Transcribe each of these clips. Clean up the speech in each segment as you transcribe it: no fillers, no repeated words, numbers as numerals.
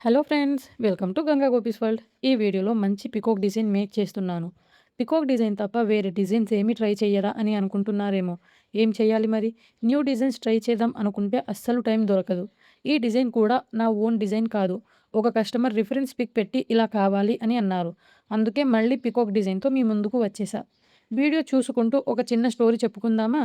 Hello friends, welcome to Ganga gopis world. ఈ వీడియోలో మంచి పికాక్ డిజైన్ మేక్ చేస్తున్నాను. పికాక్ డిజైన్ తప్ప వేరే డిజైన్స్ ఏమి ట్రై చెయ్యరా అని అనుకుంటున్నారేమో. ఏం చేయాలి మరి? న్యూ డిజైన్స్ ట్రై చేద్దాం అనుకుంటే అస్సలు టైం దొరకదు. ఈ డిజైన్ కూడా నా ఓన్ డిజైన్ కాదు. ఒక కస్టమర్ రిఫరెన్స్ పిక్ పెట్టి ఇలా కావాలి అని అన్నారు. అందుకే మళ్ళీ పికాక్ డిజైన్తో మీ ముందుకు వచ్చేసా. వీడియో చూసుకుంటూ ఒక చిన్న స్టోరీ చెప్పుకుందామా?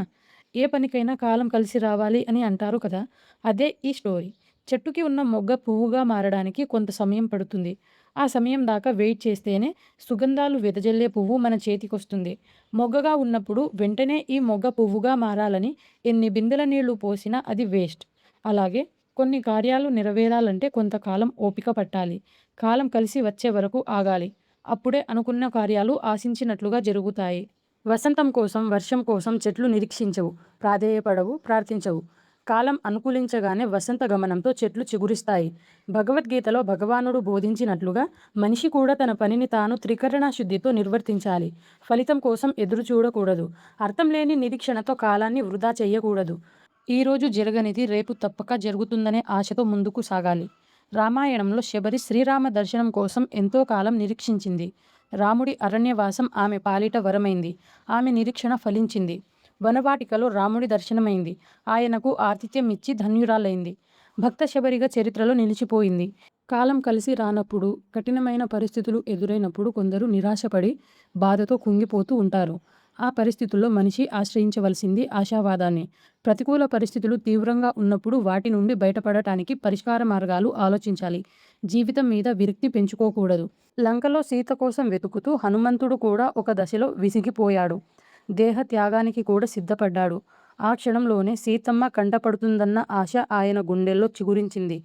ఏ పనికైనా కాలం కలిసి రావాలి అని అంటారు కదా! అదే ఈ స్టోరీ. చెట్టుకి ఉన్న మొగ్గ పువ్వుగా మారడానికి కొంత సమయం పడుతుంది. ఆ సమయం దాకా వెయిట్ చేస్తేనే సుగంధాలు వెదజల్లే పువ్వు మన చేతికొస్తుంది. మొగ్గగా ఉన్నప్పుడు వెంటనే ఈ మొగ్గ పువ్వుగా మారాలని ఎన్ని బిందెల నీళ్లు పోసినా అది వేస్ట్. అలాగే కొన్ని కార్యాలు నెరవేరాలంటే కొంతకాలం ఓపిక పట్టాలి. కాలం కలిసి వచ్చే వరకు ఆగాలి. అప్పుడే అనుకున్న కార్యాలు ఆశించినట్లుగా జరుగుతాయి. వసంతం కోసం, వర్షం కోసం చెట్లు నిరీక్షించవు, ప్రాధేయపడవు, ప్రార్థించవు. కాలం అనుకూలించగానే వసంత గమనంతో చెట్లు చిగురిస్తాయి. భగవద్గీతలో భగవానుడు బోధించినట్లుగా మనిషి కూడా తన పనిని తాను త్రికరణ శుద్ధితో నిర్వర్తించాలి. ఫలితం కోసం ఎదురు చూడకూడదు. అర్థం లేని నిరీక్షణతో కాలాన్ని వృధా చెయ్యకూడదు. ఈరోజు జరగనిది రేపు తప్పక జరుగుతుందనే ఆశతో ముందుకు సాగాలి. రామాయణంలో శబరి శ్రీరామ దర్శనం కోసం ఎంతో కాలం నిరీక్షించింది. రాముడి అరణ్యవాసం ఆమె పాలిట వరమైంది. ఆమె నిరీక్షణ ఫలించింది. వనవాటికలో రాముడి దర్శనమైంది. ఆయనకు ఆతిథ్యం ఇచ్చి ధన్యురాలైంది. భక్త శబరిగా చరిత్రలో నిలిచిపోయింది. కాలం కలిసి రానప్పుడు, కఠినమైన పరిస్థితులు ఎదురైనప్పుడు కొందరు నిరాశపడి బాధతో కుంగిపోతూ ఉంటారు. ఆ పరిస్థితుల్లో మనిషి ఆశ్రయించవలసింది ఆశావాదాన్ని. ప్రతికూల పరిస్థితులు తీవ్రంగా ఉన్నప్పుడు వాటి నుండి బయటపడటానికి పరిష్కార మార్గాలు ఆలోచించాలి. జీవితం మీద విరక్తి పెంచుకోకూడదు. లంకలో సీత కోసం వెతుకుతూ హనుమంతుడు కూడా ఒక దశలో విసిగిపోయాడు. దేహ త్యాగానికి కూడా సిద్ధపడ్డాడు. ఆ క్షణంలోనే సీతమ్మ కంటపడుతుందన్న ఆశ ఆయన గుండెల్లో చిగురించింది.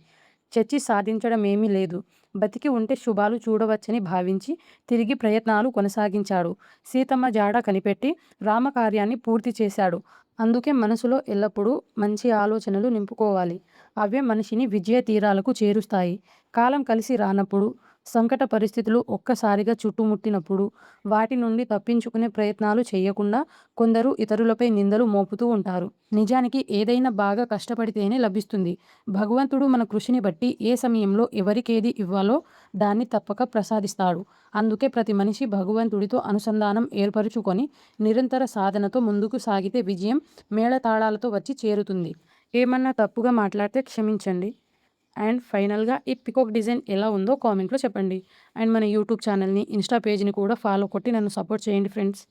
చచ్చి సాధించడమేమీ లేదు. బతికి ఉంటే శుభాలు చూడవచ్చని భావించి తిరిగి ప్రయత్నాలు కొనసాగించాడు. సీతమ్మ జాడ కనిపెట్టి రామకార్యాన్ని పూర్తి చేశాడు. అందుకే మనసులో ఎల్లప్పుడూ మంచి ఆలోచనలు నింపుకోవాలి. అవే మనిషిని విజయ తీరాలకు చేరుస్తాయి. కాలం కలిసి రానప్పుడు, సంకట పరిస్థితులు ఒక్కసారిగా చుట్టుముట్టినప్పుడు వాటి నుండి తప్పించుకునే ప్రయత్నాలు చేయకుండా కొందరు ఇతరులపై నిందలు మోపుతూ ఉంటారు. నిజానికి ఏదైనా బాగా కష్టపడితేనే లభిస్తుంది. భగవంతుడు మన కృషిని బట్టి ఏ సమయంలో ఎవరికేది ఇవ్వాలో దాన్ని తప్పక ప్రసాదిస్తాడు. అందుకే ప్రతి మనిషి భగవంతుడితో అనుసంధానం ఏర్పరుచుకొని నిరంతర సాధనతో ముందుకు సాగితే విజయం మేళతాళాలతో వచ్చి చేరుతుంది. ఏమన్నా తప్పుగా మాట్లాడితే క్షమించండి. అండ్ ఫైనల్‌గా ఈ పికాక్ డిజైన్ ఎలా ఉందో కామెంట్‌లో చెప్పండి. అండ్ మన యూట్యూబ్ ఛానల్‌ని, ఇన్‌స్టా పేజ్‌ని కూడా ఫాలో కొట్టి నన్ను సపోర్ట్ చేయండి ఫ్రెండ్స్.